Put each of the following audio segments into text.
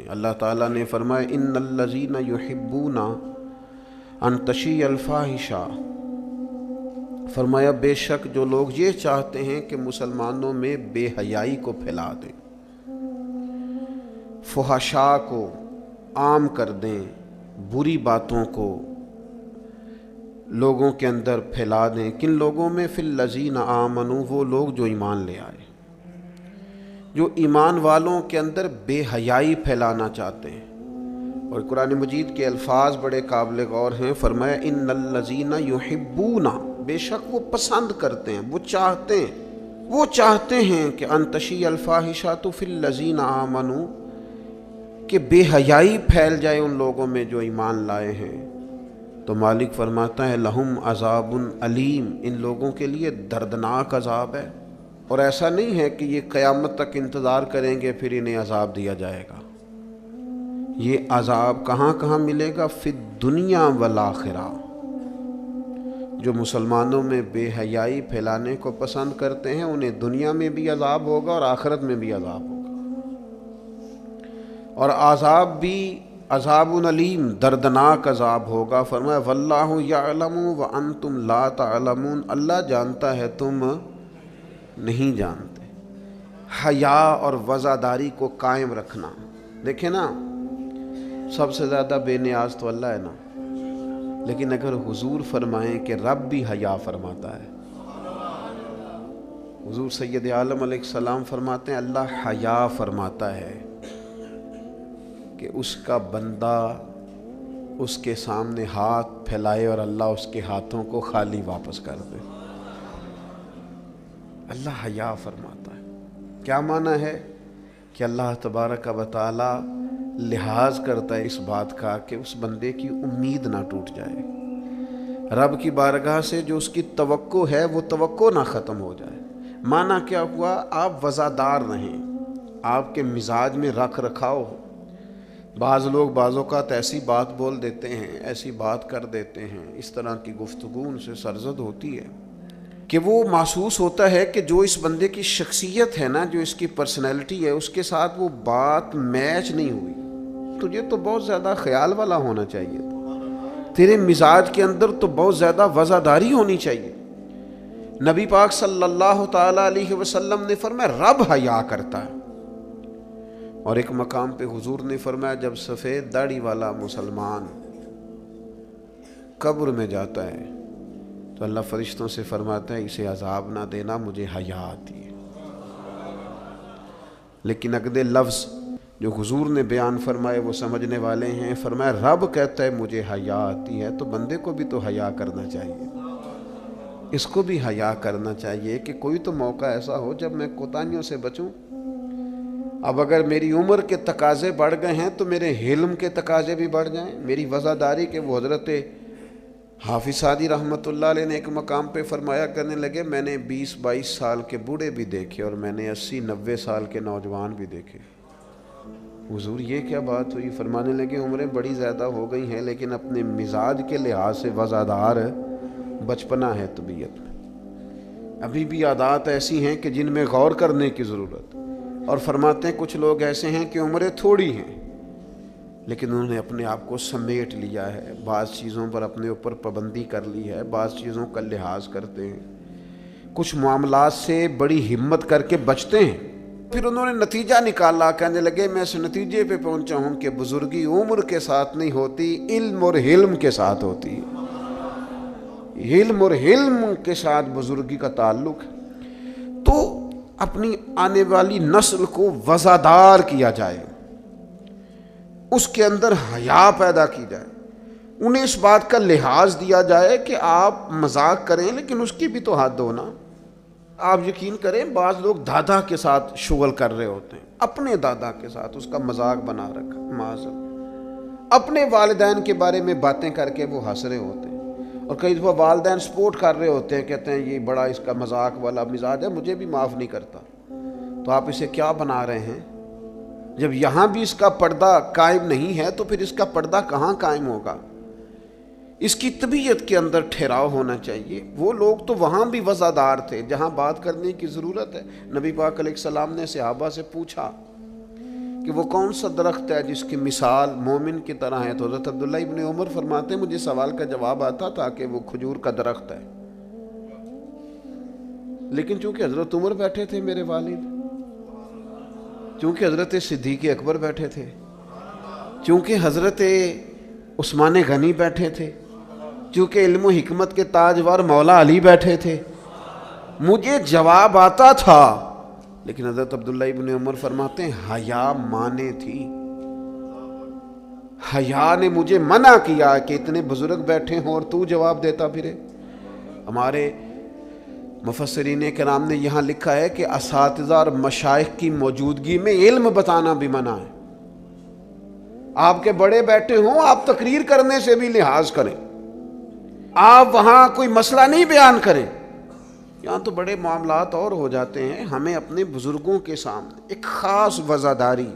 ہیں۔ اللہ تعالیٰ نے فرمایا ان الذین یحبون ان تشیع الفاحشہ، فرمایا بے شک جو لوگ یہ چاہتے ہیں کہ مسلمانوں میں بے حیائی کو پھیلا دیں، فحشاء کو عام کر دیں، بری باتوں کو لوگوں کے اندر پھیلا دیں۔ کن لوگوں میں؟ فی الذین آمنوا، وہ لوگ جو ایمان لے آئے، جو ایمان والوں کے اندر بے حیائی پھیلانا چاہتے ہیں۔ اور قرآن مجید کے الفاظ بڑے قابل غور ہیں، فرمایا ان الذین یحبون، بے شک وہ پسند کرتے ہیں، وہ چاہتے ہیں کہ ان تشیع الفاحشۃ فی الذین آمنوا، کہ بے حیائی پھیل جائے ان لوگوں میں جو ایمان لائے ہیں۔ تو مالک فرماتا ہے لہم عذاب علیم، ان لوگوں کے لیے دردناک عذاب ہے۔ اور ایسا نہیں ہے کہ یہ قیامت تک انتظار کریں گے پھر انہیں عذاب دیا جائے گا۔ یہ عذاب کہاں کہاں ملے گا؟ فی الدنیا والآخرہ۔ جو مسلمانوں میں بے حیائی پھیلانے کو پسند کرتے ہیں انہیں دنیا میں بھی عذاب ہوگا اور آخرت میں بھی عذاب ہوگا، اور عذاب بھی عذاب علیم، دردناک عذاب ہوگا۔ فرمایا واللہ یعلم وانتم لا تعلمون، اللہ جانتا ہے تم نہیں جانتے۔ حیا اور وزاداری کو قائم رکھنا، دیکھیں نا سب سے زیادہ بے نیاز تو اللہ ہے نا، لیکن اگر حضور فرمائیں کہ رب بھی حیا فرماتا ہے، حضور سید عالم علیہ السلام فرماتے ہیں اللہ حیا فرماتا ہے کہ اس کا بندہ اس کے سامنے ہاتھ پھیلائے اور اللہ اس کے ہاتھوں کو خالی واپس کر دے۔ اللہ حیا فرماتا ہے۔ کیا معنی ہے؟ کہ اللہ تبارک و تعالی لحاظ کرتا ہے اس بات کا کہ اس بندے کی امید نہ ٹوٹ جائے، رب کی بارگاہ سے جو اس کی توقع ہے وہ توقع نہ ختم ہو جائے۔ معنی کیا ہوا؟ آپ وزادار رہیں، آپ کے مزاج میں رکھ رکھاؤ ہو۔ بعض لوگ بعض اوقات ایسی بات بول دیتے ہیں، ایسی بات کر دیتے ہیں، اس طرح کی گفتگو ان سے سرزد ہوتی ہے کہ وہ محسوس ہوتا ہے کہ جو اس بندے کی شخصیت ہے نا، جو اس کی پرسنالٹی ہے، اس کے ساتھ وہ بات میچ نہیں ہوئی۔ تجھے تو بہت زیادہ خیال والا ہونا چاہیے تھا، تیرے مزاج کے اندر تو بہت زیادہ وزاداری ہونی چاہیے۔ نبی پاک صلی اللہ تعالیٰ علیہ وسلم نے فرمایا رب حیا کرتا ہے، اور ایک مقام پہ حضور نے فرمایا جب سفید داڑھی والا مسلمان قبر میں جاتا ہے تو اللہ فرشتوں سے فرماتا ہے اسے عذاب نہ دینا، مجھے حیا آتی ہے۔ لیکن اگلے لفظ جو حضور نے بیان فرمائے وہ سمجھنے والے ہیں، فرمایا رب کہتا ہے مجھے حیا آتی ہے، تو بندے کو بھی تو حیا کرنا چاہیے، اس کو بھی حیا کرنا چاہیے کہ کوئی تو موقع ایسا ہو جب میں کوتاہیوں سے بچوں۔ اب اگر میری عمر کے تقاضے بڑھ گئے ہیں تو میرے حلم کے تقاضے بھی بڑھ جائیں، میری وزاداری کے۔ وہ حضرت حافظ سعدی رحمۃ اللہ علیہ نے ایک مقام پہ فرمایا کرنے لگے میں نے 20-22 سال کے بوڑھے بھی دیکھے اور میں نے 80-90 سال کے نوجوان بھی دیکھے۔ حضور یہ کیا بات ہوئی؟ فرمانے لگے عمریں بڑی زیادہ ہو گئی ہیں لیکن اپنے مزاج کے لحاظ سے وزادار بچپنا ہے طبیعت میں، ابھی بھی عادات ایسی ہیں کہ جن میں غور کرنے کی ضرورت۔ اور فرماتے ہیں کچھ لوگ ایسے ہیں کہ عمریں تھوڑی ہیں لیکن انہوں نے اپنے آپ کو سمیٹ لیا ہے، بعض چیزوں پر اپنے اوپر پابندی کر لی ہے، بعض چیزوں کا لحاظ کرتے ہیں، کچھ معاملات سے بڑی ہمت کر کے بچتے ہیں۔ پھر انہوں نے نتیجہ نکالا، کہنے لگے میں اس نتیجے پہ پہنچا ہوں کہ بزرگی عمر کے ساتھ نہیں ہوتی، علم اور حلم کے ساتھ ہوتی ہے، علم اور حلم کے ساتھ بزرگی کا تعلق ہے۔ تو اپنی آنے والی نسل کو وزادار کیا جائے، اس کے اندر حیا پیدا کی جائے، انہیں اس بات کا لحاظ دیا جائے کہ آپ مذاق کریں لیکن اس کی بھی تو حد ہو نا۔ آپ یقین کریں بعض لوگ دادا کے ساتھ شغل کر رہے ہوتے ہیں، اپنے دادا کے ساتھ اس کا مذاق بنا رکھا، معذرت اپنے والدین کے بارے میں باتیں کر کے وہ ہنس رہے ہوتے ہیں، اور کئی دفعہ والدین سپورٹ کر رہے ہوتے ہیں، کہتے ہیں یہ بڑا اس کا مذاق والا مزاج ہے، مجھے بھی معاف نہیں کرتا۔ تو آپ اسے کیا بنا رہے ہیں؟ جب یہاں بھی اس کا پردہ قائم نہیں ہے تو پھر اس کا پردہ کہاں قائم ہوگا؟ اس کی طبیعت کے اندر ٹھہراؤ ہونا چاہیے۔ وہ لوگ تو وہاں بھی وزادار تھے جہاں بات کرنے کی ضرورت ہے۔ نبی پاک علیہ السلام نے صحابہ سے پوچھا کہ وہ کون سا درخت ہے جس کی مثال مومن کی طرح ہے؟ تو حضرت عبداللہ ابن عمر فرماتے ہیں مجھے سوال کا جواب آتا تھا کہ وہ کھجور کا درخت ہے، لیکن چونکہ حضرت عمر بیٹھے تھے میرے والد، چونکہ حضرت صدیق اکبر بیٹھے تھے، چونکہ حضرت عثمان غنی بیٹھے تھے، چونکہ علم و حکمت کے تاجور مولا علی بیٹھے تھے، مجھے جواب آتا تھا، لیکن حضرت عبداللہ ابن عمر فرماتے ہیں حیا مانے تھی، حیا نے مجھے منع کیا کہ اتنے بزرگ بیٹھے ہوں اور تو جواب دیتا پھرے۔ ہمارے مفسرین کرام نے یہاں لکھا ہے کہ اساتذہ اور مشائخ کی موجودگی میں علم بتانا بھی منع ہے۔ آپ کے بڑے بیٹھے ہوں، آپ تقریر کرنے سے بھی لحاظ کریں، آپ وہاں کوئی مسئلہ نہیں بیان کریں۔ یہاں تو بڑے معاملات اور ہو جاتے ہیں، ہمیں اپنے بزرگوں کے سامنے ایک خاص وزاداری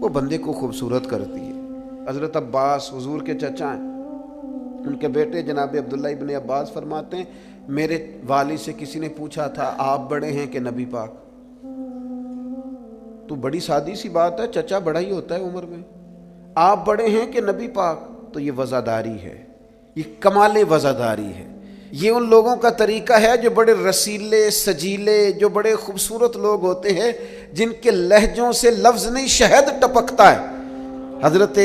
وہ بندے کو خوبصورت کرتی ہے۔ حضرت عباس حضور کے چچا ہیں، ان کے بیٹے جناب عبداللہ ابن عباس فرماتے ہیں میرے والد سے کسی نے پوچھا تھا آپ بڑے ہیں کہ نبی پاک؟ تو بڑی سادی سی بات ہے، چچا بڑا ہی ہوتا ہے عمر میں، آپ بڑے ہیں کہ نبی پاک؟ تو یہ وزاداری ہے، یہ کمال وزاداری ہے۔ یہ ان لوگوں کا طریقہ ہے جو بڑے رسیلے سجیلے، جو بڑے خوبصورت لوگ ہوتے ہیں، جن کے لہجوں سے لفظ نہیں شہد ٹپکتا ہے۔ حضرت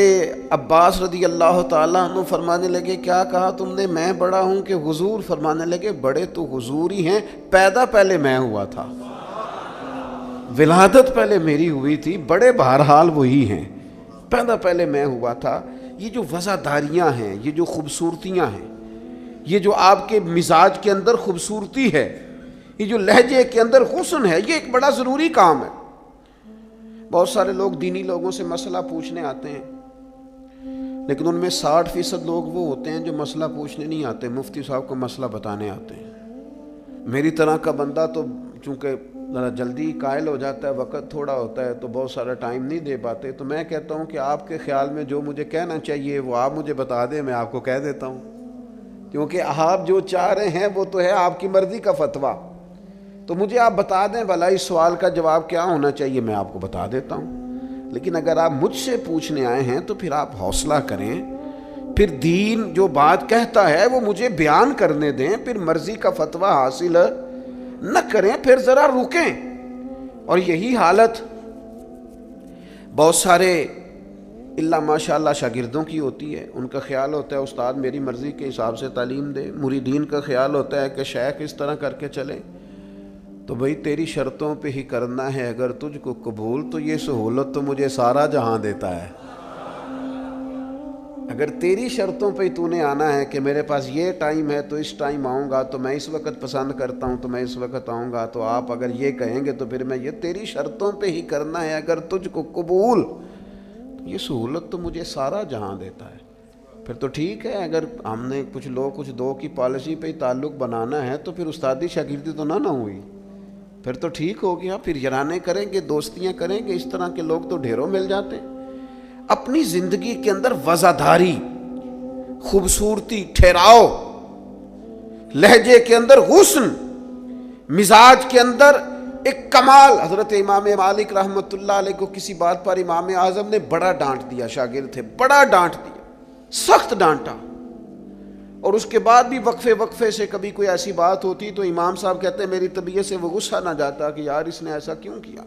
عباس رضی اللہ تعالیٰ عنہ فرمانے لگے کیا کہا تم نے؟ میں بڑا ہوں کہ حضور؟ فرمانے لگے بڑے تو حضور ہی ہیں، پیدا پہلے میں ہوا تھا، ولادت پہلے میری ہوئی تھی، بڑے بہرحال وہی ہیں، پیدا پہلے میں ہوا تھا۔ یہ جو وزاداریاں ہیں، یہ جو خوبصورتیاں ہیں، یہ جو آپ کے مزاج کے اندر خوبصورتی ہے، یہ جو لہجے کے اندر حسن ہے، یہ ایک بڑا ضروری کام ہے۔ بہت سارے لوگ دینی لوگوں سے مسئلہ پوچھنے آتے ہیں، لیکن ان میں 60% لوگ وہ ہوتے ہیں جو مسئلہ پوچھنے نہیں آتے، مفتی صاحب کو مسئلہ بتانے آتے ہیں۔ میری طرح کا بندہ تو چونکہ ذرا جلدی قائل ہو جاتا ہے، وقت تھوڑا ہوتا ہے تو بہت سارا ٹائم نہیں دے پاتے، تو میں کہتا ہوں کہ آپ کے خیال میں جو مجھے کہنا چاہیے وہ آپ مجھے بتا دیں، میں آپ کو کہہ دیتا ہوں، کیونکہ آپ جو چاہ رہے ہیں وہ تو ہے آپ کی مرضی کا فتویٰ، تو مجھے آپ بتا دیں بھلا اس سوال کا جواب کیا ہونا چاہیے، میں آپ کو بتا دیتا ہوں۔ لیکن اگر آپ مجھ سے پوچھنے آئے ہیں تو پھر آپ حوصلہ کریں، پھر دین جو بات کہتا ہے وہ مجھے بیان کرنے دیں، پھر مرضی کا فتویٰ حاصل نہ کریں، پھر ذرا رکیں۔ اور یہی حالت بہت سارے اللہ ماشاء اللہ شاگردوں کی ہوتی ہے، ان کا خیال ہوتا ہے استاد میری مرضی کے حساب سے تعلیم دے، مریدین کا خیال ہوتا ہے کہ شیخ اس طرح کر کے چلے، تو بھئی تیری شرطوں پہ ہی کرنا ہے، اگر تجھ کو قبول تو یہ سہولت تو مجھے سارا جہاں دیتا ہے۔ اگر تیری شرطوں پہ ہی تو نے آنا ہے کہ میرے پاس یہ ٹائم ہے تو اس ٹائم آؤں گا، تو میں اس وقت پسند کرتا ہوں تو میں اس وقت آؤں گا، تو آپ اگر یہ کہیں گے تو پھر میں یہ تیری شرطوں پہ ہی کرنا ہے، اگر تجھ کو قبول تو یہ سہولت تو مجھے سارا جہاں دیتا ہے۔ پھر تو ٹھیک ہے، اگر ہم نے کچھ لوگ کچھ دو کی پالیسی پہ ہی تعلق بنانا ہے تو پھر استادی شاگردی تو نہ ہوئی، پھر تو ٹھیک ہو گیا، پھر یارانے کریں گے، دوستیاں کریں گے، اس طرح کے لوگ تو ڈھیروں مل جاتے ہیں۔ اپنی زندگی کے اندر وزاداری، خوبصورتی، ٹھہراؤ، لہجے کے اندر حسن، مزاج کے اندر ایک کمال۔ حضرت امام مالک رحمۃ اللہ علیہ کو کسی بات پر امام اعظم نے بڑا ڈانٹ دیا، شاگرد تھے، بڑا ڈانٹ دیا، سخت ڈانٹا، اور اس کے بعد بھی وقفے سے کبھی کوئی ایسی بات ہوتی تو امام صاحب کہتے ہیں میری طبیعت سے وہ غصہ نہ جاتا کہ یار اس نے ایسا کیوں کیا۔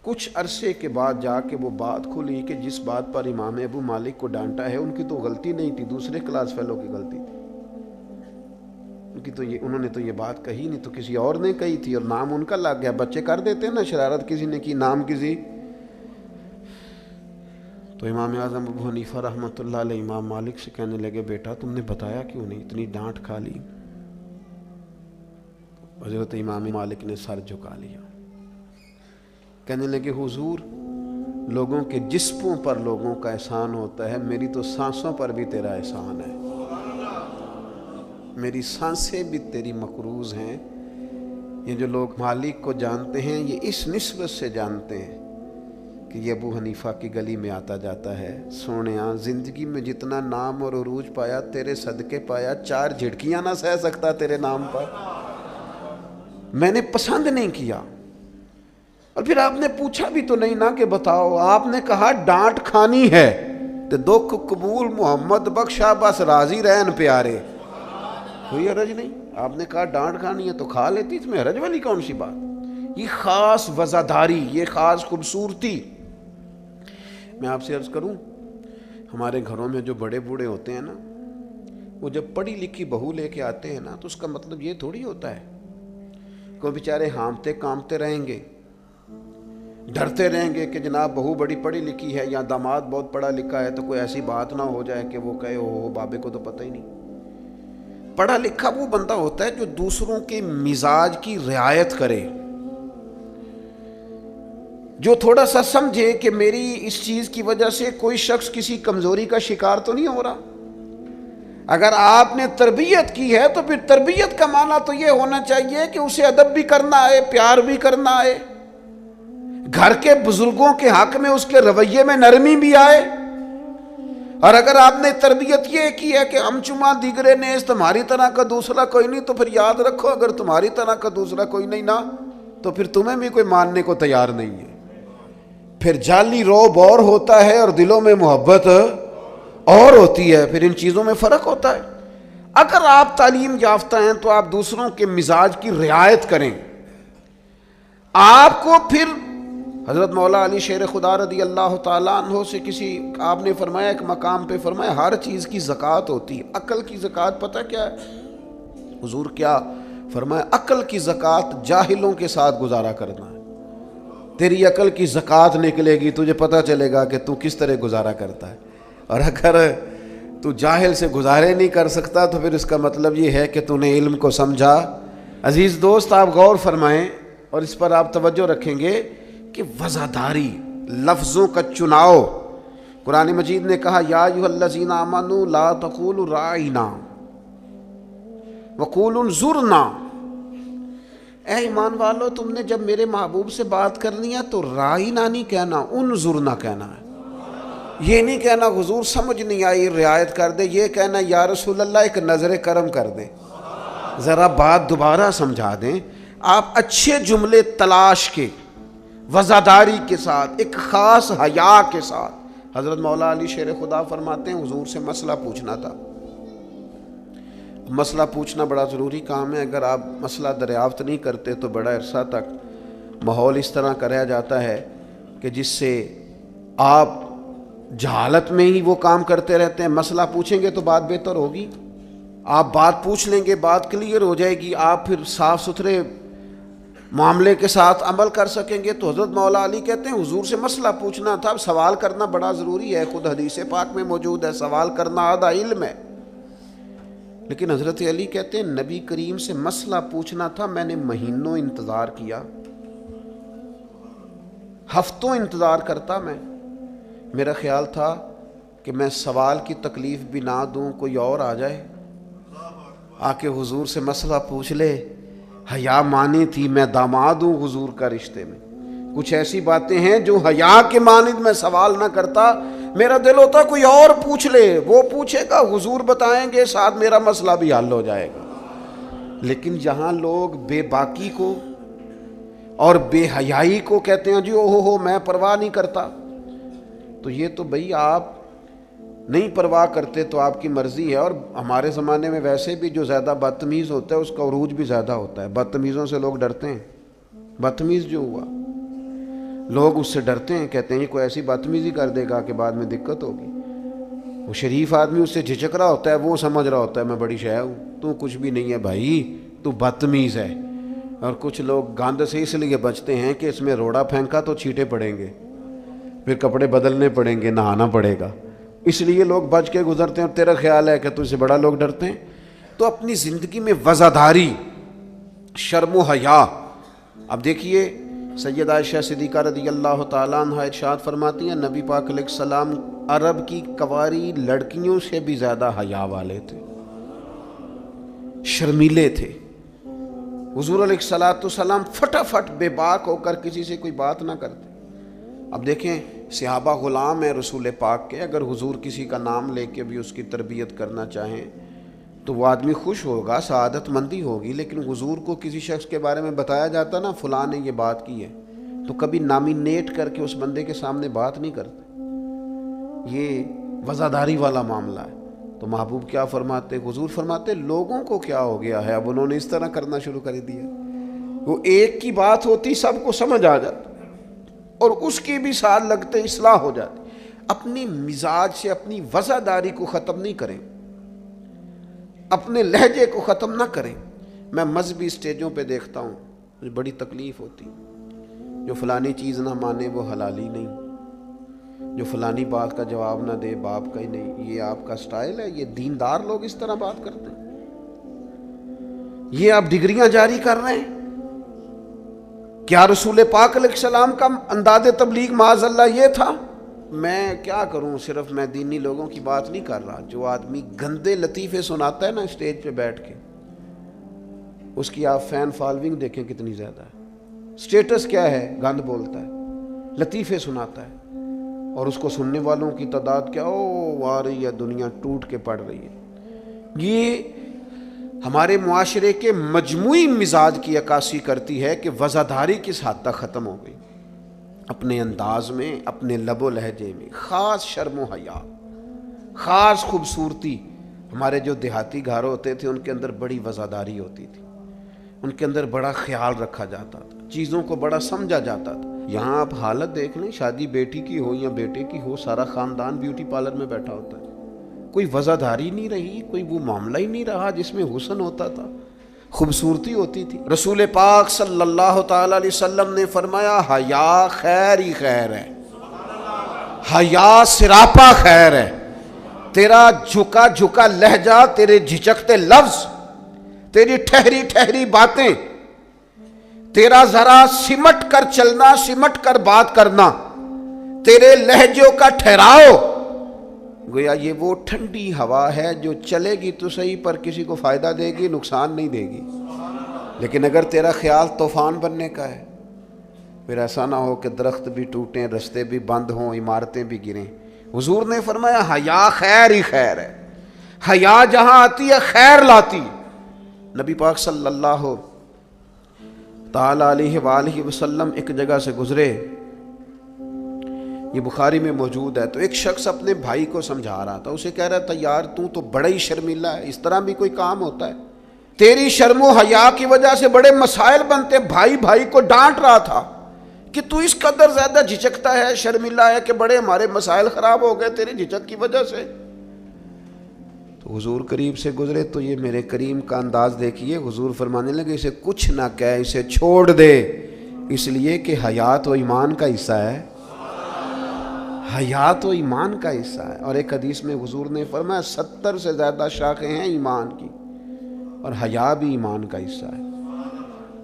کچھ عرصے کے بعد جا کے وہ بات کھلی کہ جس بات پر امام ابو مالک کو ڈانٹا ہے ان کی تو غلطی نہیں تھی، دوسرے کلاس فیلو کی غلطی تھی، ان کی تو انہوں نے تو یہ بات کہی نہیں، تو کسی اور نے کہی تھی اور نام ان کا لگ گیا۔ بچے کر دیتے ہیں نا شرارت، کسی نے کی نام کسی، تو امام اعظم ابو حنیفہ رحمۃ اللہ علیہ امام مالک سے کہنے لگے بیٹا تم نے بتایا کیوں نہیں، اتنی ڈانٹ کھا لی۔ حضرت امام مالک نے سر جھکا لیا، کہنے لگے حضور لوگوں کے جسموں پر لوگوں کا احسان ہوتا ہے، میری تو سانسوں پر بھی تیرا احسان ہے، میری سانسیں بھی تیری مقروض ہیں۔ یہ جو لوگ مالک کو جانتے ہیں یہ اس نسبت سے جانتے ہیں کہ یہ ابو حنیفہ کی گلی میں آتا جاتا ہے، سونیاں زندگی میں جتنا نام اور عروج پایا تیرے صدقے پایا، 4 جھٹکیاں نہ سہ سکتا تیرے نام پر، میں نے پسند نہیں کیا، اور پھر آپ نے پوچھا بھی تو نہیں نا کہ بتاؤ، آپ نے کہا ڈانٹ کھانی ہے تو دکھ قبول محمد بخشا بس راضی رہن پیارے، کوئی حرج نہیں۔ آپ نے کہا ڈانٹ کھانی ہے تو کھا لیتی، اس میں حرج والی کون سی بات؟ یہ خاص وزاداری، یہ خاص خوبصورتی۔ میں آپ سے عرض کروں، ہمارے گھروں میں جو بڑے بوڑھے ہوتے ہیں نا، وہ جب پڑھی لکھی بہو لے کے آتے ہیں نا تو اس کا مطلب یہ تھوڑی ہوتا ہے کہ وہ بیچارے ہامتے کامتے رہیں گے، ڈرتے رہیں گے کہ جناب بہو بڑی پڑھی لکھی ہے یا داماد بہت پڑھا لکھا ہے تو کوئی ایسی بات نہ ہو جائے کہ وہ کہے او بابے کو تو پتہ ہی نہیں۔ پڑھا لکھا وہ بندہ ہوتا ہے جو دوسروں کے مزاج کی رعایت کرے، جو تھوڑا سا سمجھے کہ میری اس چیز کی وجہ سے کوئی شخص کسی کمزوری کا شکار تو نہیں ہو رہا۔ اگر آپ نے تربیت کی ہے تو پھر تربیت کا معنی تو یہ ہونا چاہیے کہ اسے ادب بھی کرنا آئے، پیار بھی کرنا آئے، گھر کے بزرگوں کے حق میں اس کے رویے میں نرمی بھی آئے۔ اور اگر آپ نے تربیت یہ کی ہے کہ ہم چما دیگرے نیز، تمہاری طرح کا دوسرا کوئی نہیں، تو پھر یاد رکھو اگر تمہاری طرح کا دوسرا کوئی نہیں نا تو پھر تمہیں بھی کوئی ماننے کو تیار نہیں ہے۔ پھر جعلی روب اور ہوتا ہے اور دلوں میں محبت اور ہوتی ہے، پھر ان چیزوں میں فرق ہوتا ہے۔ اگر آپ تعلیم یافتہ ہیں تو آپ دوسروں کے مزاج کی رعایت کریں۔ آپ کو پھر حضرت مولا علی شیر خدا رضی اللہ تعالیٰ عنہ سے کسی آپ نے فرمایا ایک مقام پہ فرمایا ہر چیز کی زکوٰۃ ہوتی ہے، عقل کی زکوٰۃ پتہ کیا ہے؟ حضور کیا فرمایا؟ عقل کی زکوٰۃ جاہلوں کے ساتھ گزارا کرنا ہے۔ تیری عقل کی زکوٰۃ نکلے گی، تجھے پتہ چلے گا کہ تو کس طرح گزارا کرتا ہے۔ اور اگر تو جاہل سے گزارے نہیں کر سکتا تو پھر اس کا مطلب یہ ہے کہ تو نے علم کو سمجھا۔ عزیز دوست، آپ غور فرمائیں اور اس پر آپ توجہ رکھیں گے کہ وزاداری، لفظوں کا چناؤ۔ قرآن مجید نے کہا یا ایھا الذین آمنوا لا تقولوا راعنا وقولوا انظرنا۔ اے ایمان والو، تم نے جب میرے محبوب سے بات کرنی ہے تو راعنا نہیں کہنا، انظرنا کہنا ہے۔ یہ نہیں کہنا حضور سمجھ نہیں آئی رعایت کر دے، یہ کہنا یا رسول اللہ ایک نظر کرم کر دیں، ذرا بات دوبارہ سمجھا دیں۔ آپ اچھے جملے تلاش کے وزاداری کے ساتھ، ایک خاص حیا کے ساتھ۔ حضرت مولا علی شیر خدا فرماتے ہیں حضور سے مسئلہ پوچھنا تھا۔ مسئلہ پوچھنا بڑا ضروری کام ہے۔ اگر آپ مسئلہ دریافت نہیں کرتے تو بڑا عرصہ تک ماحول اس طرح کا رہ جاتا ہے کہ جس سے آپ جہالت میں ہی وہ کام کرتے رہتے ہیں۔ مسئلہ پوچھیں گے تو بات بہتر ہوگی، آپ بات پوچھ لیں گے، بات کلیئر ہو جائے گی، آپ پھر صاف ستھرے معاملے کے ساتھ عمل کر سکیں گے۔ تو حضرت مولا علی کہتے ہیں حضور سے مسئلہ پوچھنا تھا۔ اب سوال کرنا بڑا ضروری ہے، خود حدیث پاک میں موجود ہے سوال کرنا آدھا علم ہے۔ لیکن حضرت علی کہتے ہیں نبی کریم سے مسئلہ پوچھنا تھا، میں نے مہینوں انتظار کیا، ہفتوں انتظار کرتا میں۔ میرا خیال تھا کہ میں سوال کی تکلیف بھی نہ دوں، کوئی اور آ جائے آ کے حضور سے مسئلہ پوچھ لے۔ حیا مانی تھی، میں داماد ہوں حضور کا رشتے میں۔ کچھ ایسی باتیں ہیں جو حیا کے مانند میں سوال نہ کرتا، میرا دل ہوتا کوئی اور پوچھ لے، وہ پوچھے گا حضور بتائیں گے، ساتھ میرا مسئلہ بھی حل ہو جائے گا۔ لیکن جہاں لوگ بے باکی کو اور بے حیائی کو کہتے ہیں جی او میں پرواہ نہیں کرتا، تو یہ تو بھئی آپ نہیں پرواہ کرتے تو آپ کی مرضی ہے۔ اور ہمارے زمانے میں ویسے بھی جو زیادہ بدتمیز ہوتا ہے اس کا عروج بھی زیادہ ہوتا ہے۔ بدتمیزوں سے لوگ ڈرتے ہیں، بدتمیز جو ہوا لوگ اس سے ڈرتے ہیں، کہتے ہیں یہ کوئی ایسی بدتمیزی کر دے گا کہ بعد میں دقت ہوگی۔ وہ شریف آدمی اس سے جھجک رہا ہوتا ہے، وہ سمجھ رہا ہوتا ہے میں بڑی شے ہوں، تو کچھ بھی نہیں ہے بھائی، تو بدتمیز ہے۔ اور کچھ لوگ گاند سے اس لیے بچتے ہیں کہ اس میں روڑا پھینکا تو چھینٹے پڑیں گے، پھر کپڑے بدلنے پڑیں گے، نہانا پڑے گا، اس لیے لوگ بچ کے گزرتے ہیں۔ اور تیرا خیال ہے کہ تجھ سے بڑا لوگ ڈرتے ہیں؟ تو اپنی زندگی میں وزاداری، شرم و حیا۔ اب دیکھیے سیدہ عائشہ صدیقہ رضی اللہ تعالیٰ عنہ ارشاد فرماتی ہیں نبی پاک علیہ السلام عرب کی کنواری لڑکیوں سے بھی زیادہ حیا والے تھے، شرمیلے تھے۔ حضور علیہ السلام فٹافٹ بے باک ہو کر کسی سے کوئی بات نہ کرتے۔ اب دیکھیں صحابہ غلام ہیں رسول پاک کے، اگر حضور کسی کا نام لے کے بھی اس کی تربیت کرنا چاہیں تو وہ آدمی خوش ہوگا، سعادت مندی ہوگی۔ لیکن حضور کو کسی شخص کے بارے میں بتایا جاتا نا فلاں نے یہ بات کی ہے، تو کبھی نامینیٹ کر کے اس بندے کے سامنے بات نہیں کرتے. یہ وزاداری والا معاملہ ہے. تو محبوب کیا فرماتے؟ حضور فرماتے لوگوں کو کیا ہو گیا ہے، اب انہوں نے اس طرح کرنا شروع کر دیا. وہ ایک کی بات ہوتی سب کو سمجھ آ جاتا اور اس کی بھی ساتھ لگتے اصلاح ہو جاتی. اپنی مزاج سے اپنی وزاداری کو ختم نہیں کریں، اپنے لہجے کو ختم نہ کریں. میں مذہبی اسٹیجوں پہ دیکھتا ہوں، مجھے بڑی تکلیف ہوتی. جو فلانی چیز نہ مانے وہ حلالی نہیں، جو فلانی بات کا جواب نہ دے باپ کا ہی نہیں. یہ آپ کا سٹائل ہے؟ یہ دیندار لوگ اس طرح بات کرتے ہیں؟ یہ آپ ڈگریاں جاری کر رہے ہیں؟ کیا رسول پاک علیہ السلام کا انداز تبلیغ معاذ اللہ یہ تھا؟ میں کیا کروں، صرف میں دینی لوگوں کی بات نہیں کر رہا. جو آدمی گندے لطیفے سناتا ہے نا اسٹیج پہ بیٹھ کے، اس کی آپ فین فالوئنگ دیکھیں کتنی زیادہ ہے. سٹیٹس کیا ہے؟ گند بولتا ہے، لطیفے سناتا ہے، اور اس کو سننے والوں کی تعداد کیا آ رہی ہے، دنیا ٹوٹ کے پڑ رہی ہے. یہ ہمارے معاشرے کے مجموعی مزاج کی عکاسی کرتی ہے کہ وزاداری کس حد تک ختم ہو گئی. اپنے انداز میں، اپنے لب و لہجے میں خاص شرم و حیا، خاص خوبصورتی. ہمارے جو دیہاتی گھر ہوتے تھے ان کے اندر بڑی وزاداری ہوتی تھی، ان کے اندر بڑا خیال رکھا جاتا تھا، چیزوں کو بڑا سمجھا جاتا تھا. یہاں آپ حالت دیکھ لیں، شادی بیٹی کی ہو یا بیٹے کی ہو، سارا خاندان بیوٹی پارلر میں بیٹھا ہوتا ہے. کوئی وزاداری نہیں رہی، کوئی وہ معاملہ ہی نہیں رہا جس میں حسن ہوتا تھا، خوبصورتی ہوتی تھی. رسول پاک صلی اللہ تعالی علیہ وسلم نے فرمایا حیا خیر ہی خیر ہے، حیا سراپا خیر ہے. تیرا جھکا جھکا لہجہ، تیرے جھجکتے لفظ، تیری ٹھہری ٹھہری باتیں، تیرا ذرا سمٹ کر چلنا، سمٹ کر بات کرنا، تیرے لہجوں کا ٹھہراؤ، گویا یہ وہ ٹھنڈی ہوا ہے جو چلے گی تو صحیح پر کسی کو فائدہ دے گی، نقصان نہیں دے گی. لیکن اگر تیرا خیال طوفان بننے کا ہے، پھر ایسا نہ ہو کہ درخت بھی ٹوٹیں، رستے بھی بند ہوں، عمارتیں بھی گریں. حضور نے فرمایا حیا خیر ہی خیر ہے. حیا جہاں آتی ہے خیر لاتی. نبی پاک صلی اللہ تعالی علیہ وآلہ وسلم ایک جگہ سے گزرے، یہ بخاری میں موجود ہے. تو ایک شخص اپنے بھائی کو سمجھا رہا تھا، اسے کہہ رہا تھا یار تو بڑا ہی شرمیلا ہے، اس طرح بھی کوئی کام ہوتا ہے؟ تیری شرم و حیا کی وجہ سے بڑے مسائل بنتے. بھائی بھائی کو ڈانٹ رہا تھا کہ تو اس قدر زیادہ جھجکتا ہے، شرمیلا ہے کہ بڑے ہمارے مسائل خراب ہو گئے تیری جھجک کی وجہ سے. تو حضور قریب سے گزرے تو یہ میرے کریم کا انداز دیکھیے، حضور فرمانے لگے اسے کچھ نہ کہہ، اسے چھوڑ دے، اس لیے کہ حیا تو ایمان کا حصہ ہے، حیا تو ایمان کا حصہ ہے. اور ایک حدیث میں حضور نے فرمایا 70 سے زیادہ شاخیں ہیں ایمان کی، اور حیا بھی ایمان کا حصہ ہے.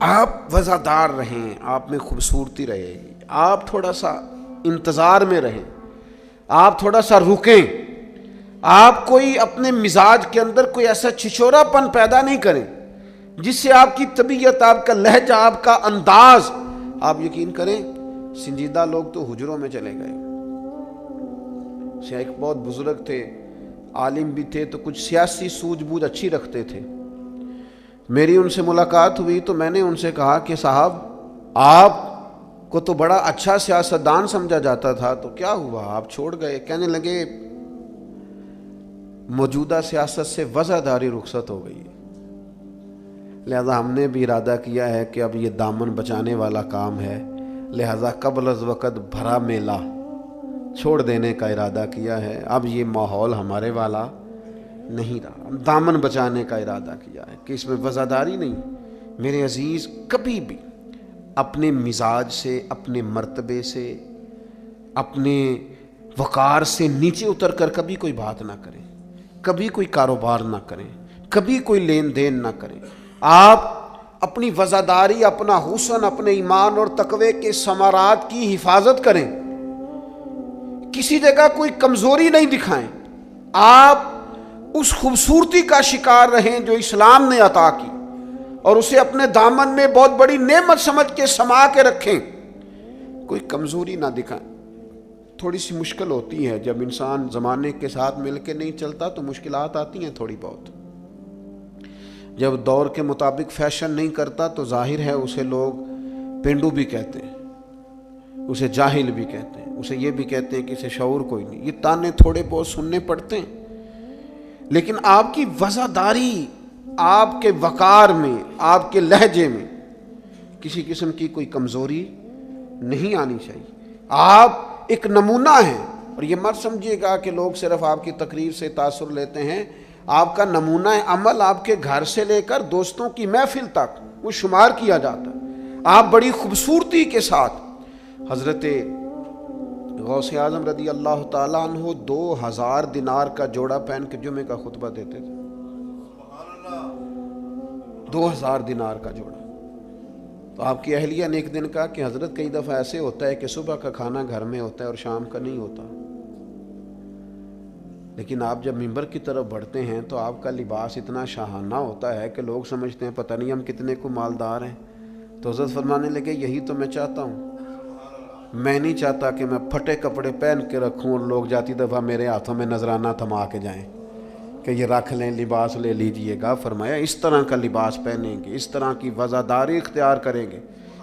آپ وزادار رہیں، آپ میں خوبصورتی رہے، آپ تھوڑا سا انتظار میں رہیں، آپ تھوڑا سا رکیں، آپ کوئی اپنے مزاج کے اندر کوئی ایسا چھچورا پن پیدا نہیں کریں جس سے آپ کی طبیعت، آپ کا لہجہ، آپ کا انداز، آپ یقین کریں سنجیدہ لوگ تو حجروں میں چلے گئے. ایک بہت بزرگ تھے، عالم بھی تھے، تو کچھ سیاسی سوجھ بوجھ اچھی رکھتے تھے. میری ان سے ملاقات ہوئی تو میں نے ان سے کہا کہ صاحب آپ کو تو بڑا اچھا سیاستدان سمجھا جاتا تھا، تو کیا ہوا آپ چھوڑ گئے؟ کہنے لگے موجودہ سیاست سے وزاداری رخصت ہو گئی، لہذا ہم نے بھی ارادہ کیا ہے کہ اب یہ دامن بچانے والا کام ہے، لہذا قبل از وقت بھرا میلہ چھوڑ دینے کا ارادہ کیا ہے. اب یہ ماحول ہمارے والا نہیں رہا، دامن بچانے کا ارادہ کیا ہے کہ اس میں وزاداری نہیں. میرے عزیز کبھی بھی اپنے مزاج سے، اپنے مرتبے سے، اپنے وقار سے نیچے اتر کر کبھی کوئی بات نہ کریں، کبھی کوئی کاروبار نہ کریں، کبھی کوئی لین دین نہ کریں. آپ اپنی وزاداری، اپنا حسن، اپنے ایمان اور تقوی کے ثمرات کی حفاظت کریں، کسی جگہ کوئی کمزوری نہیں دکھائیں. آپ اس خوبصورتی کا شکار رہیں جو اسلام نے عطا کی، اور اسے اپنے دامن میں بہت بڑی نعمت سمجھ کے سما کے رکھیں، کوئی کمزوری نہ دکھائیں. تھوڑی سی مشکل ہوتی ہے جب انسان زمانے کے ساتھ مل کے نہیں چلتا تو مشکلات آتی ہیں تھوڑی بہت. جب دور کے مطابق فیشن نہیں کرتا تو ظاہر ہے اسے لوگ پینڈو بھی کہتے ہیں، اسے جاہل بھی کہتے ہیں، اسے یہ بھی کہتے ہیں کہ اسے شعور کوئی نہیں. یہ تانے تھوڑے بہت سننے پڑتے ہیں، لیکن آپ کی وزاداری، آپ کے وقار میں، آپ کے لہجے میں کسی قسم کی کوئی کمزوری نہیں آنی چاہیے. آپ ایک نمونہ ہیں، اور یہ مت سمجھیے گا کہ لوگ صرف آپ کی تقریر سے تاثر لیتے ہیں. آپ کا نمونہ عمل آپ کے گھر سے لے کر دوستوں کی محفل تک وہ شمار کیا جاتا ہے. آپ بڑی خوبصورتی کے ساتھ حضرت غوث اعظم رضی اللہ تعالیٰ عنہ 2000 دینار کا جوڑا پہن کے جمعے کا خطبہ دیتے تھے. 2000 دینار کا جوڑا. تو آپ کی اہلیہ نے ایک دن کہا کہ حضرت کئی دفعہ ایسے ہوتا ہے کہ صبح کا کھانا گھر میں ہوتا ہے اور شام کا نہیں ہوتا، لیکن آپ جب ممبر کی طرف بڑھتے ہیں تو آپ کا لباس اتنا شاہانہ ہوتا ہے کہ لوگ سمجھتے ہیں پتہ نہیں ہم کتنے کو مالدار ہیں. تو حضرت فرمانے لگے یہی تو میں چاہتا ہوں. میں نہیں چاہتا کہ میں پھٹے کپڑے پہن کے رکھوں اور لوگ جاتی دفعہ میرے ہاتھوں میں نذرانہ تھما کے جائیں کہ یہ رکھ لیں، لباس لے لیجئے گا. فرمایا اس طرح کا لباس پہنیں گے، اس طرح کی وزاداری اختیار کریں گے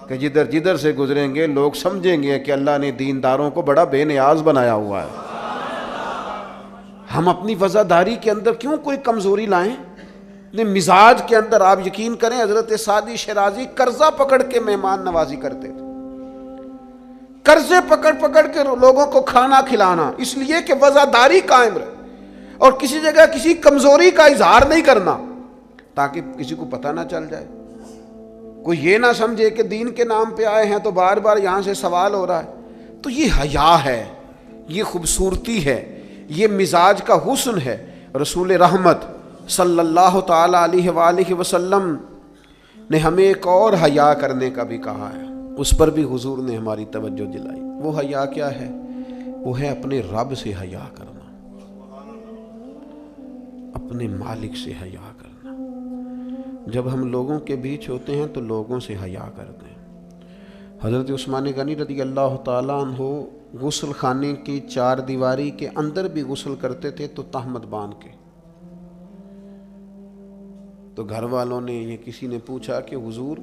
کہ جدھر جدھر سے گزریں گے لوگ سمجھیں گے کہ اللہ نے دینداروں کو بڑا بے نیاز بنایا ہوا ہے. ہم اپنی وزاداری کے اندر کیوں کوئی کمزوری لائیں؟ مزاج کے اندر آپ یقین کریں حضرت سعدی شیرازی قرضہ پکڑ کے مہمان نوازی کرتے تھے. قرضے پکڑ پکڑ کے لوگوں کو کھانا کھلانا، اس لیے کہ وزاداری قائم رہے اور کسی جگہ کسی کمزوری کا اظہار نہیں کرنا تاکہ کسی کو پتہ نہ چل جائے، کوئی یہ نہ سمجھے کہ دین کے نام پہ آئے ہیں تو بار بار یہاں سے سوال ہو رہا ہے. تو یہ حیا ہے، یہ خوبصورتی ہے، یہ مزاج کا حسن ہے. رسول رحمت صلی اللہ تعالی علیہ وآلہ وسلم نے ہمیں ایک اور حیا کرنے کا بھی کہا ہے، اس پر بھی حضور نے ہماری توجہ دلائی. وہ حیا کیا ہے؟ وہ ہے اپنے رب سے حیا کرنا، اپنے مالک سے حیا کرنا. جب ہم لوگوں کے بیچ ہوتے ہیں تو لوگوں سے حیا کرتے ہیں. حضرت عثمان غنی رضی اللہ تعالیٰ عنہ غسل خانے کی 4 دیواری کے اندر بھی غسل کرتے تھے تو تہمت باندھ کے. تو گھر والوں نے، یہ کسی نے پوچھا کہ حضور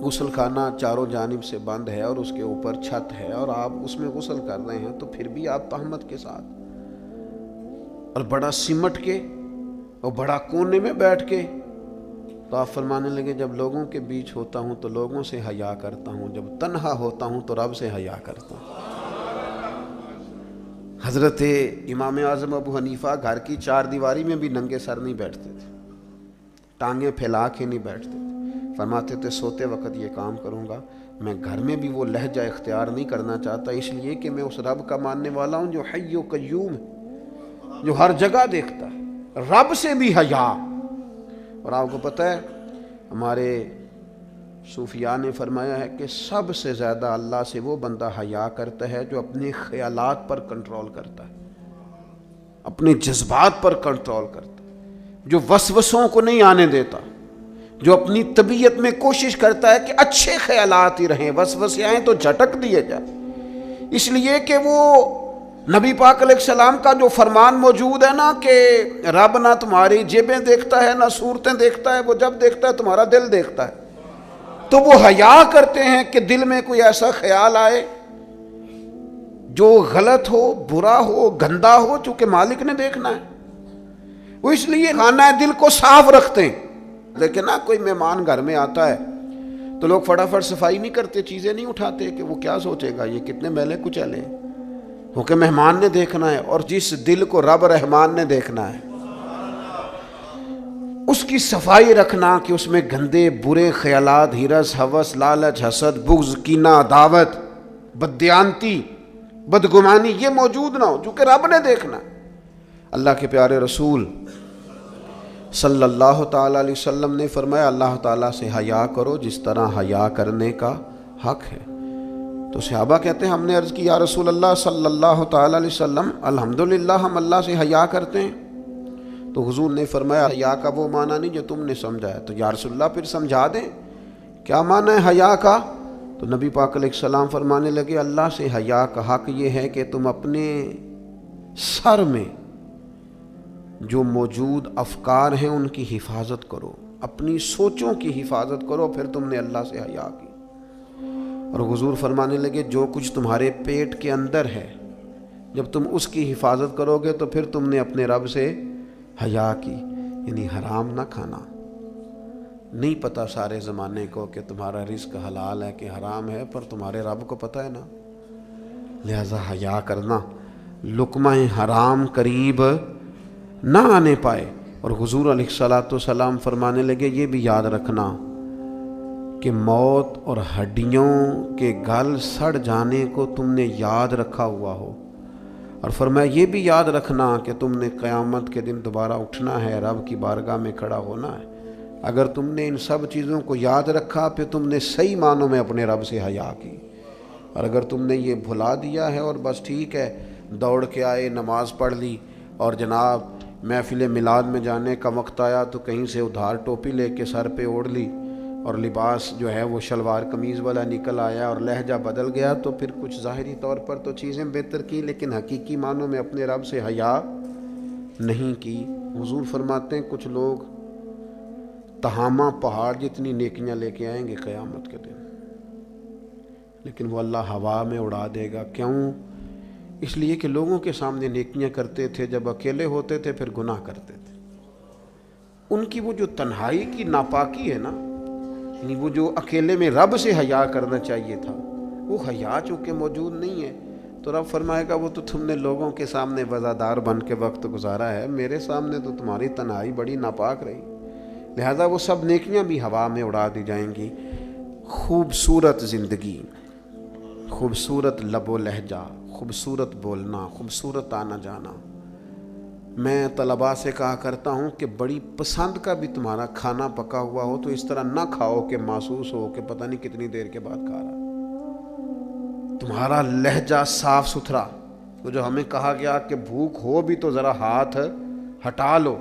غسل خانہ چاروں جانب سے بند ہے اور اس کے اوپر چھت ہے اور آپ اس میں غسل کر رہے ہیں تو پھر بھی آپ تہمت کے ساتھ اور بڑا سمٹ کے اور بڑا کونے میں بیٹھ کے. تو آپ فرمانے لگے جب لوگوں کے بیچ ہوتا ہوں تو لوگوں سے حیا کرتا ہوں، جب تنہا ہوتا ہوں تو رب سے حیا کرتا ہوں. حضرت امام اعظم ابو حنیفہ گھر کی 4 دیواری میں بھی ننگے سر نہیں بیٹھتے تھے، ٹانگیں پھیلا کے نہیں بیٹھتے تھے. فرماتے تھے سوتے وقت یہ کام کروں گا. میں گھر میں بھی وہ لہجہ اختیار نہیں کرنا چاہتا، اس لیے کہ میں اس رب کا ماننے والا ہوں جو حی و قیوم ہے، جو ہر جگہ دیکھتا ہے. رب سے بھی حیا. اور آپ کو پتہ ہے ہمارے صوفیاء نے فرمایا ہے کہ سب سے زیادہ اللہ سے وہ بندہ حیا کرتا ہے جو اپنے خیالات پر کنٹرول کرتا ہے، اپنے جذبات پر کنٹرول کرتا ہے، جو وسوسوں کو نہیں آنے دیتا، جو اپنی طبیعت میں کوشش کرتا ہے کہ اچھے خیالات ہی رہیں، وسوسے آئیں تو جھٹک دیے جائیں. اس لیے کہ وہ نبی پاک علیہ السلام کا جو فرمان موجود ہے نا کہ رب نہ تمہاری جیبیں دیکھتا ہے نہ صورتیں دیکھتا ہے، وہ جب دیکھتا ہے تمہارا دل دیکھتا ہے. تو وہ حیا کرتے ہیں کہ دل میں کوئی ایسا خیال آئے جو غلط ہو، برا ہو، گندا ہو، چونکہ مالک نے دیکھنا ہے. وہ اس لیے خانہ دل کو صاف رکھتے ہیں. لیکن نہ کوئی مہمان گھر میں آتا ہے تو لوگ فٹافٹ صفائی نہیں کرتے، چیزیں نہیں اٹھاتے کہ وہ کیا سوچے گا، یہ کتنے میلے کچیلے ہیں. کیونکہ مہمان نے دیکھنا ہے، اور جس دل کو رب رحمان نے دیکھنا ہے اس کی صفائی رکھنا کہ اس میں گندے برے خیالات، ہرس، ہوس، لالچ، حسد، بغض، کینہ، عداوت، بددیانتی، بدگمانی یہ موجود نہ ہو، چونکہ رب نے دیکھنا. اللہ کے پیارے رسول صلی اللہ تعالیٰ علیہ وسلم نے فرمایا اللہ تعالیٰ سے حیا کرو جس طرح حیا کرنے کا حق ہے. تو صحابہ کہتے ہیں ہم نے عرض کی یا رسول اللہ صلی اللہ تعالیٰ علیہ وسلم الحمدللہ ہم اللہ سے حیا کرتے ہیں. تو حضور نے فرمایا حیا کا وہ معنی نہیں جو تم نے سمجھا ہے. تو یا رسول اللہ پھر سمجھا دیں کیا معنی ہے حیا کا؟ تو نبی پاک علیہ السلام فرمانے لگے اللہ سے حیا کا حق یہ ہے کہ تم اپنے سر میں جو موجود افکار ہیں ان کی حفاظت کرو، اپنی سوچوں کی حفاظت کرو، پھر تم نے اللہ سے حیا کی. اور حضور فرمانے لگے جو کچھ تمہارے پیٹ کے اندر ہے جب تم اس کی حفاظت کرو گے تو پھر تم نے اپنے رب سے حیا کی، یعنی حرام نہ کھانا۔ نہیں پتہ سارے زمانے کو کہ تمہارا رزق حلال ہے کہ حرام ہے، پر تمہارے رب کو پتہ ہے نا، لہذا حیا کرنا، لقمہ حرام قریب نہ آنے پائے۔ اور حضور علیہ الصلاۃ والسلام فرمانے لگے یہ بھی یاد رکھنا کہ موت اور ہڈیوں کے گل سڑ جانے کو تم نے یاد رکھا ہوا ہو، اور فرمایا یہ بھی یاد رکھنا کہ تم نے قیامت کے دن دوبارہ اٹھنا ہے، رب کی بارگاہ میں کھڑا ہونا ہے۔ اگر تم نے ان سب چیزوں کو یاد رکھا پھر تم نے صحیح معنوں میں اپنے رب سے حیا کی، اور اگر تم نے یہ بھلا دیا ہے اور بس ٹھیک ہے دوڑ کے آئے، نماز پڑھ لی، اور جناب محفل میلاد میں جانے کا وقت آیا تو کہیں سے ادھار ٹوپی لے کے سر پہ اوڑھ لی اور لباس جو ہے وہ شلوار قمیض والا نکل آیا اور لہجہ بدل گیا، تو پھر کچھ ظاہری طور پر تو چیزیں بہتر کی لیکن حقیقی معنوں میں اپنے رب سے حیا نہیں کی۔ حضور فرماتے ہیں کچھ لوگ تہامہ پہاڑ جتنی نیکیاں لے کے آئیں گے قیامت کے دن، لیکن وہ اللہ ہوا میں اڑا دے گا۔ کیوں؟ اس لیے کہ لوگوں کے سامنے نیکیاں کرتے تھے، جب اکیلے ہوتے تھے پھر گناہ کرتے تھے۔ ان کی وہ جو تنہائی کی ناپاکی ہے نا، یعنی وہ جو اکیلے میں رب سے حیا کرنا چاہیے تھا، وہ حیا چونکہ موجود نہیں ہے تو رب فرمائے گا وہ تو تم نے لوگوں کے سامنے وزادار بن کے وقت گزارا ہے، میرے سامنے تو تمہاری تنہائی بڑی ناپاک رہی، لہذا وہ سب نیکیاں بھی ہوا میں اڑا دی جائیں گی۔ خوبصورت زندگی، خوبصورت لب و لہجہ، خوبصورت بولنا، خوبصورت آنا جانا۔ میں طلباء سے کہا کرتا ہوں کہ بڑی پسند کا بھی تمہارا کھانا پکا ہوا ہو تو اس طرح نہ کھاؤ کہ محسوس ہو کہ پتہ نہیں کتنی دیر کے بعد کھا رہا۔ تمہارا لہجہ صاف ستھرا، وہ جو ہمیں کہا گیا کہ بھوک ہو بھی تو ذرا ہاتھ ہٹا لو،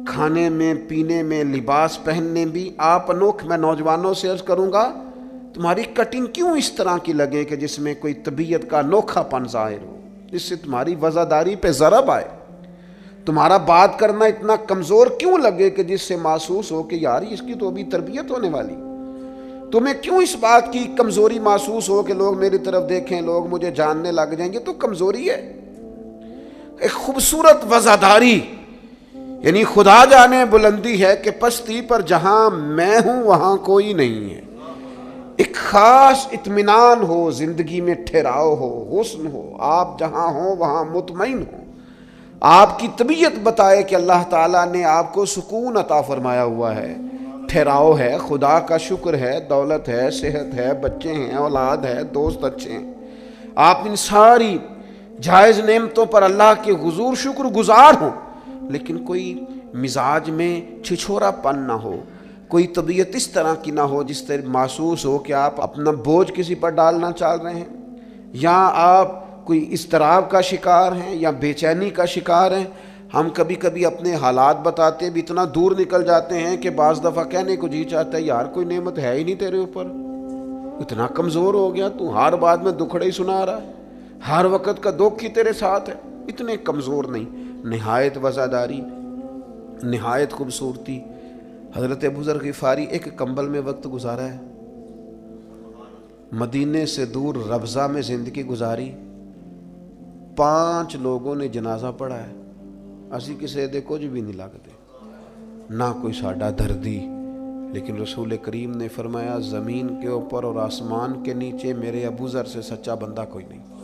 کھانے میں، پینے میں، لباس پہننے بھی آپ انوکھ۔ میں نوجوانوں سے عرض کروں گا تمہاری کٹنگ کیوں اس طرح کی لگے کہ جس میں کوئی طبیعت کا انوکھا پن ظاہر ہو، جس سے تمہاری وزاداری پہ ضرب آئے۔ تمہارا بات کرنا اتنا کمزور کیوں لگے کہ جس سے محسوس ہو کہ یار اس کی تو ابھی تربیت ہونے والی۔ تمہیں کیوں اس بات کی کمزوری محسوس ہو کہ لوگ میری طرف دیکھیں، لوگ مجھے جاننے لگ جائیں گے، تو کمزوری ہے۔ ایک خوبصورت وزاداری، یعنی خدا جانے بلندی ہے کہ پستی پر جہاں میں ہوں وہاں کوئی نہیں ہے۔ ایک خاص اطمینان ہو، زندگی میں ٹھہراؤ ہو، حسن ہو، آپ جہاں ہوں وہاں مطمئن ہو۔ آپ کی طبیعت بتائے کہ اللہ تعالیٰ نے آپ کو سکون عطا فرمایا ہوا ہے، ٹھہراؤ ہے، خدا کا شکر ہے، دولت ہے، صحت ہے، بچے ہیں، اولاد ہے، دوست اچھے ہیں۔ آپ ان ساری جائز نعمتوں پر اللہ کے حضور شکر گزار ہوں، لیکن کوئی مزاج میں چھچھورا پن نہ ہو، کوئی طبیعت اس طرح کی نہ ہو جس طرح محسوس ہو کہ آپ اپنا بوجھ کسی پر ڈالنا چاہ رہے ہیں، یا آپ کوئی اضطراب کا شکار ہیں یا بے چینی کا شکار ہیں۔ ہم کبھی کبھی اپنے حالات بتاتے بھی اتنا دور نکل جاتے ہیں کہ بعض دفعہ کہنے کو جی چاہتا ہے یار کوئی نعمت ہے ہی نہیں تیرے اوپر، اتنا کمزور ہو گیا تو ہر بات میں دکھڑے ہی سنا رہا ہے، ہر وقت کا دکھ ہی تیرے ساتھ ہے۔ اتنے کمزور نہیں، نہایت وزاداری، نہایت خوبصورتی۔ حضرت ابو ذر غفاری ایک کمبل میں وقت گزارا ہے، مدینے سے دور ربضہ میں زندگی گزاری، 5 لوگوں نے جنازہ پڑھا ہے، اسی کسی دے کچھ بھی نہیں لگتے، نہ کوئی ساڈا دردی، لیکن رسول کریم نے فرمایا زمین کے اوپر اور آسمان کے نیچے میرے ابو ذر سے سچا بندہ کوئی نہیں۔